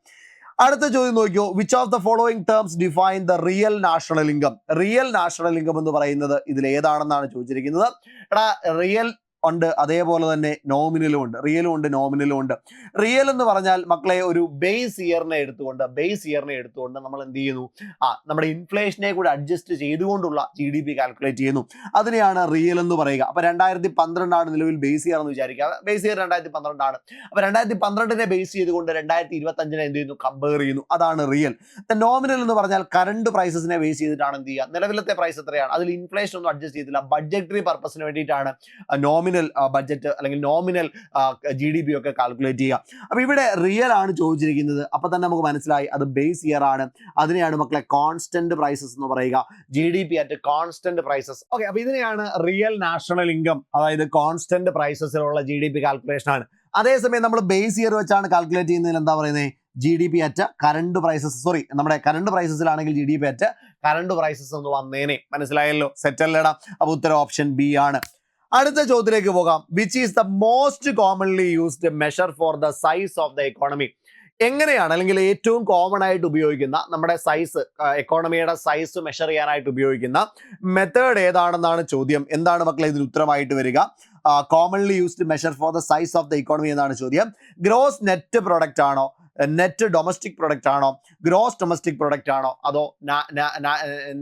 അടുത്ത ചോദ്യം നോക്കിയോ. Which of the following terms define the real national income. Real national income എന്ന് പറയുന്നത് ഇതിൽ ഏതാണെന്നാണ് ചോദിച്ചിരിക്കുന്നത്. എടാ, റിയൽ ഉണ്ട്, അതേപോലെ തന്നെ നോമിനലും ഉണ്ട്. റിയൽ എന്ന് പറഞ്ഞാൽ മക്കളെ ഒരു ബേസ് ഇയറിനെ എടുത്തുകൊണ്ട് നമ്മൾ എന്ത് ചെയ്യുന്നു? നമ്മുടെ ഇൻഫ്ലേഷനെ കൂടെ അഡ്ജസ്റ്റ് ചെയ്തുകൊണ്ടുള്ള GDP കാൽക്കുലേറ്റ് ചെയ്യുന്നു. അതിനെയാണ് റിയൽ എന്ന് പറയുക. അപ്പൊ 2012 നിലവിൽ ബേസ് ഇയർ എന്ന് വിചാരിക്കുക. Base year 2012. അപ്പൊ 2012 ബേസ് ചെയ്തുകൊണ്ട് 2025 എന്ത് ചെയ്യുന്നു? കമ്പയർ ചെയ്യുന്നു. അതാണ് റിയൽ. നോമിനൽ എന്ന് പറഞ്ഞാൽ കറണ്ട് പ്രൈസസിനെ ബേസ് ചെയ്തിട്ടാണ് എന്ത് ചെയ്യുക? നിലവിലത്തെ പ്രൈസ് എത്രയാണ്, അതിൽ ഇൻഫ്ലേഷൻ ഒന്നും അഡ്ജസ്റ്റ് ചെയ്തില്ല, ബഡ്ജറ്ററി പർപ്പസിന് വേണ്ടിയിട്ടാണ് നോമിനൽ ബഡ്ജറ്റ് അല്ലെങ്കിൽ നോമിനൽ GDP ഒക്കെ കാൽക്കുലേറ്റ് ചെയ്യുക. അപ്പൊ ഇവിടെ റിയൽ ആണ് ചോദിച്ചിരിക്കുന്നത്. അപ്പൊ തന്നെ നമുക്ക് മനസ്സിലായി അത് ബേസ് ഇയർ ആണ്. അതിനെയാണ് മക്കളെ കോൺസ്റ്റന്റ് പ്രൈസസ് എന്ന് പറയുക. GDP at constant prices. Okay, അപ്പൊ ഇതിനെയാണ് റിയൽ നാഷണൽ ഇൻകം, അതായത് കോൺസ്റ്റന്റ് പ്രൈസസിലുള്ള GDP കാൽക്കുലേഷൻ ആണ്. അതേസമയം നമ്മൾ ബേസ് ഇയർ വെച്ചാണ് കാൽക്കുലേറ്റ് ചെയ്യുന്നതിൽ എന്താ പറയുന്നത്? GDP at current prices. നമ്മുടെ കറണ്ട് പ്രൈസസിലാണെങ്കിൽ GDP അറ്റ് കറണ്ട് പ്രൈസസ് എന്ന് വന്നേനെ. മനസ്സിലായല്ലോ? സെറ്റ് അല്ലേടാ? അപ്പൊ ഉത്തരം ഓപ്ഷൻ ബി ആണ്. അടുത്ത ചോദ്യത്തിലേക്ക് പോകാം. Which is the most commonly used measure for the size of the economy. എങ്ങനെയാണ് അല്ലെങ്കിൽ ഏറ്റവും കോമൺ ആയിട്ട് ഉപയോഗിക്കുന്ന നമ്മുടെ സൈസ്, എക്കോണമിയുടെ സൈസ് മെഷർ ചെയ്യാനായിട്ട് ഉപയോഗിക്കുന്ന മെത്തേഡ് ഏതാണെന്നാണ് ചോദ്യം. എന്താണ് മക്കളെ ഇതിന് ഉത്തരമായിട്ട് വരിക? Commonly used measure for the size of the economy എന്നാണ് ചോദ്യം. ഗ്രോസ് നെറ്റ് പ്രൊഡക്റ്റ് ആണോ, നെറ്റ് ഡൊമസ്റ്റിക് പ്രൊഡക്റ്റ് ആണോ, ഗ്രോസ് ഡൊമസ്റ്റിക് പ്രൊഡക്റ്റ് ആണോ, അതോ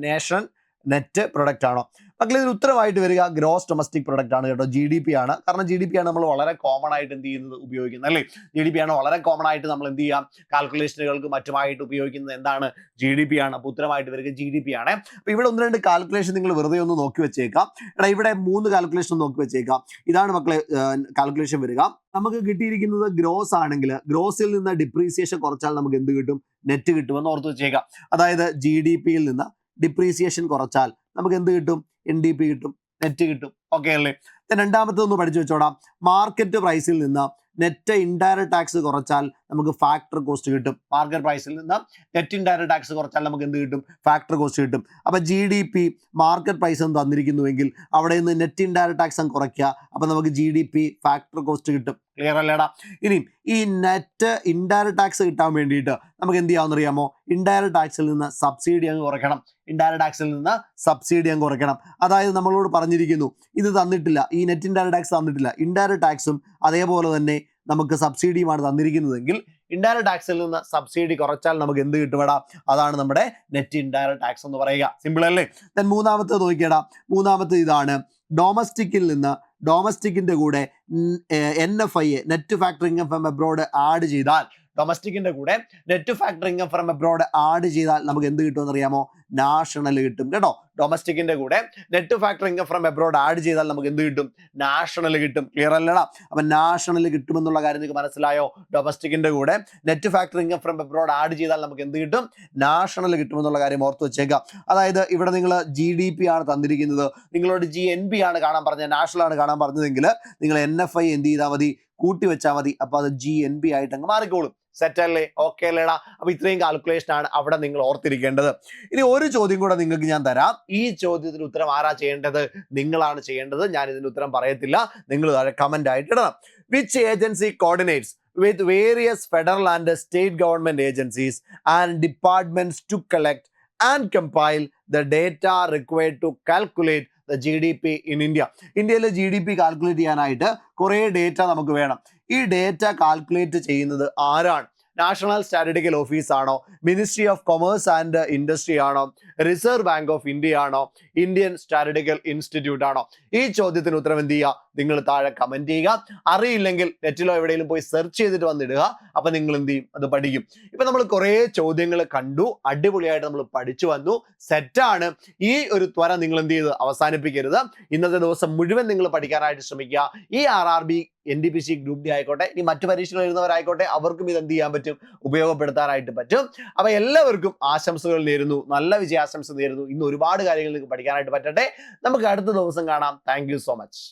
നാഷണൽ നെറ്റ് പ്രൊഡക്റ്റ് ആണോ? മക്കളെ ഇതിന് ഉത്തരമായിട്ട് വരിക ഗ്രോസ് ഡൊമസ്റ്റിക് പ്രൊഡക്റ്റ് ആണ് കേട്ടോ, GDP ആണ്. കാരണം GDP ആണ് നമ്മൾ വളരെ കോമൺ ആയിട്ട് എന്ത് ചെയ്യുന്നത്, ഉപയോഗിക്കുന്നത് അല്ലേ. GDP ആണ് വളരെ കോമൺ ആയിട്ട് നമ്മൾ എന്ത് ചെയ്യാം, കാൽക്കുലേഷനുകൾക്ക് മറ്റുമായിട്ട് ഉപയോഗിക്കുന്നത് എന്താണ്, GDP ആണ്. അപ്പോൾ ഉത്തരമായിട്ട് വരിക GDP ആണ്. അപ്പോൾ ഇവിടെ 1-2 കാൽക്കുലേഷൻ നിങ്ങൾ വെറുതെ ഒന്ന് നോക്കി വെച്ചേക്കാം. ഇവിടെ 3 കാൽക്കുലേഷൻ നോക്കി വെച്ചേക്കാം. ഇതാണ് മക്കളെ കാൽക്കുലേഷൻ വരിക. നമുക്ക് കിട്ടിയിരിക്കുന്നത് ഗ്രോസ് ആണെങ്കിൽ ഗ്രോസിൽ നിന്ന് ഡിപ്രീസിയേഷൻ കുറച്ചാൽ നമുക്ക് എന്ത് കിട്ടും, നെറ്റ് കിട്ടുമെന്ന് ഓർത്ത് വെച്ചേക്കാം. അതായത് GDP-യിൽ നിന്ന് ഡിപ്രീസിയേഷൻ കുറച്ചാൽ നമുക്ക് എന്ത് കിട്ടും, NDP കിട്ടും, നെറ്റ് കിട്ടും. ഓക്കെ അല്ലേ? രണ്ടാമത്തെ പഠിച്ചു വെച്ചോടാം. മാർക്കറ്റ് പ്രൈസിൽ നിന്ന് നെറ്റ് ഇൻഡയറക്റ്റ് ടാക്സ് കുറച്ചാൽ നമുക്ക് ഫാക്ടർ കോസ്റ്റ് കിട്ടും. മാർക്കറ്റ് പ്രൈസിൽ നിന്ന് നെറ്റ് ഇൻഡയറക്റ്റ് ടാക്സ് കുറച്ചാൽ നമുക്ക് എന്ത് കിട്ടും, ഫാക്ടർ കോസ്റ്റ് കിട്ടും. അപ്പോൾ GDP മാർക്കറ്റ് പ്രൈസ് എന്ന് തന്നിരിക്കുന്നുവെങ്കിൽ അവിടെ നിന്ന് നെറ്റ് ഇൻഡയറക്റ്റ് ടാക്സ് അങ്ങ് കുറയ്ക്കുക. അപ്പോൾ നമുക്ക് GDP ഫാക്ടർ കോസ്റ്റ് കിട്ടും. ക്ലിയർ അല്ലേടാ? ഇനിയും ഈ നെറ്റ് ഇൻഡയറക്റ്റ് ടാക്സ് കിട്ടാൻ വേണ്ടിയിട്ട് നമുക്ക് എന്ത് ചെയ്യാമെന്ന് അറിയാമോ, ഇൻഡയറക്റ്റ് ടാക്സിൽ നിന്ന് സബ്സിഡി അങ്ങ് കുറയ്ക്കണം. ഇൻഡയറക്റ്റ് ടാക്സിൽ നിന്ന് സബ്സിഡി അങ്ങ് കുറയ്ക്കണം. അതായത് നമ്മളോട് പറഞ്ഞിരിക്കുന്നു ഇത് തന്നിട്ടില്ല, ഈ നെറ്റ് ഇൻഡയറക്റ്റ് ടാക്സ് തന്നിട്ടില്ല, ഇൻഡയറക്റ്റ് ടാക്സും അതേപോലെ തന്നെ നമുക്ക് സബ്സിഡിയുമാണ് തന്നിരിക്കുന്നതെങ്കിൽ ഇൻഡയറക്റ്റ് ടാക്സിൽ നിന്ന് സബ്സിഡി കുറച്ചാൽ നമുക്ക് എന്ത് കിട്ടുമെടാ, അതാണ് നമ്മുടെ നെറ്റ് ഇൻഡയറക്റ്റ് ടാക്സ് എന്ന് പറയുക. സിമ്പിൾ അല്ലേ? ദെൻ മൂന്നാമത്തെ നോക്കിയടാ. മൂന്നാമത്തെ ഇതാണ് ഡൊമസ്റ്റിക്കിൽ നിന്ന് ഡൊമസ്റ്റിക്കിന്റെ കൂടെ NFI net factor income from abroad add ചെയ്താൽ, ഡൊമസ്റ്റിക്കിന്റെ കൂടെ net factor income from abroad add ചെയ്താൽ നമുക്ക് എന്ത് കിട്ടുമെന്ന് അറിയാമോ, നാഷണൽ കിട്ടും കേട്ടോ. ഡൊമസ്റ്റിക്കിന്റെ കൂടെ net factor income from abroad add ചെയ്താൽ നമുക്ക് എന്ത് കിട്ടും, നാഷണൽ കിട്ടും. ക്ലിയർ അല്ലടാ? അപ്പൊ നാഷണൽ കിട്ടുമെന്നുള്ള കാര്യം നിങ്ങൾക്ക് മനസ്സിലായോ? ഡൊമസ്റ്റിക്കിന്റെ കൂടെ net factor income from abroad add ചെയ്താൽ നമുക്ക് എന്ത് കിട്ടും, നാഷണൽ കിട്ടുമെന്നുള്ള കാര്യം ഓർത്ത് വെച്ചേക്കാം. അതായത് ഇവിടെ നിങ്ങൾ GDP ആണ് തന്നിരിക്കുന്നത്, നിങ്ങളോട് GNP ആണ് കാണാൻ പറഞ്ഞത്, നാഷണൽ ആണ് കാണാൻ പറഞ്ഞതെങ്കിൽ നിങ്ങൾ NFI എന്ത് ചെയ്താൽ മതി, കൂട്ടി വെച്ചാൽ മതി. അപ്പൊ അത് GNP ആയിട്ട് അങ്ങ് മാറിക്കോളും. സെറ്റ് അല്ലേ? ഓക്കെ അല്ലേടാ? അപ്പൊ ഇത്രയും കാൽക്കുലേഷൻ ആണ് അവിടെ നിങ്ങൾ ഓർത്തിരിക്കേണ്ടത്. ഇനി ഒരു ചോദ്യം കൂടെ നിങ്ങൾക്ക് ഞാൻ തരാം. ഈ ചോദ്യത്തിന് ഉത്തരം ആരാ ചെയ്യേണ്ടത്, നിങ്ങളാണ് ചെയ്യേണ്ടത്. ഞാൻ ഇതിന്റെ ഉത്തരം പറയത്തില്ല, നിങ്ങൾ താഴെ കമന്റ് ആയിട്ട് ഇടണം. Which agency coordinates with various federal and state government agencies and departments to collect and compile the data required to calculate the GDP in India. ഇന്ത്യയിലെ GDP കാൽക്കുലേറ്റ് ചെയ്യാനായിട്ട് കുറേ ഡേറ്റ നമുക്ക് വേണം. ഈ ഡേറ്റ കാൽക്കുലേറ്റ് ചെയ്യുന്നത് ആരാണ്? നാഷണൽ സ്റ്റാറ്റിസ്റ്റിക്കൽ ഓഫീസ് ആണോ, ministry of commerce and industry ആണോ, റിസർവ് ബാങ്ക് ഓഫ് ഇന്ത്യ ആണോ, ഇന്ത്യൻ സ്റ്റാറ്റിസ്റ്റിക്കൽ ഇൻസ്റ്റിറ്റ്യൂട്ട് ആണോ? ഈ ചോദ്യത്തിന് ഉത്തരം എന്ത് ചെയ്യുക, നിങ്ങൾ താഴെ കമന്റ് ചെയ്യുക. അറിയില്ലെങ്കിൽ നെറ്റിലോ എവിടെയെങ്കിലും പോയി സെർച്ച് ചെയ്തിട്ട് വന്നിടുക. അപ്പൊ നിങ്ങൾ എന്ത് ചെയ്യും, അത് പഠിക്കും. ഇപ്പൊ നമ്മൾ കുറേ ചോദ്യങ്ങൾ കണ്ടു, അടിപൊളിയായിട്ട് നമ്മൾ പഠിച്ചു വന്നു, സെറ്റാണ്. ഈ ഒരു ത്വര നിങ്ങൾ എന്ത് ചെയ്ത് അവസാനിപ്പിക്കരുത്. ഇന്നത്തെ ദിവസം മുഴുവൻ നിങ്ങൾ പഠിക്കാനായിട്ട് ശ്രമിക്കുക. ഈ RRB NTPC ഗ്രൂപ്പ് ഡി ആയിക്കോട്ടെ, ഇനി മറ്റു പരീക്ഷകൾ എഴുതുന്നവരായിക്കോട്ടെ, അവർക്കും ഇത് എന്ത് ചെയ്യാൻ പറ്റും, ഉപയോഗപ്പെടുത്താനായിട്ട് പറ്റും. അപ്പൊ എല്ലാവർക്കും ആശംസകൾ നേരുന്നു, നല്ല വിജയാശംസ നേരുന്നു. ഇന്ന് ഒരുപാട് കാര്യങ്ങൾ നിങ്ങൾക്ക് പഠിക്കാനായിട്ട് പറ്റട്ടെ. നമുക്ക് അടുത്ത ദിവസം കാണാം. Thank you so much.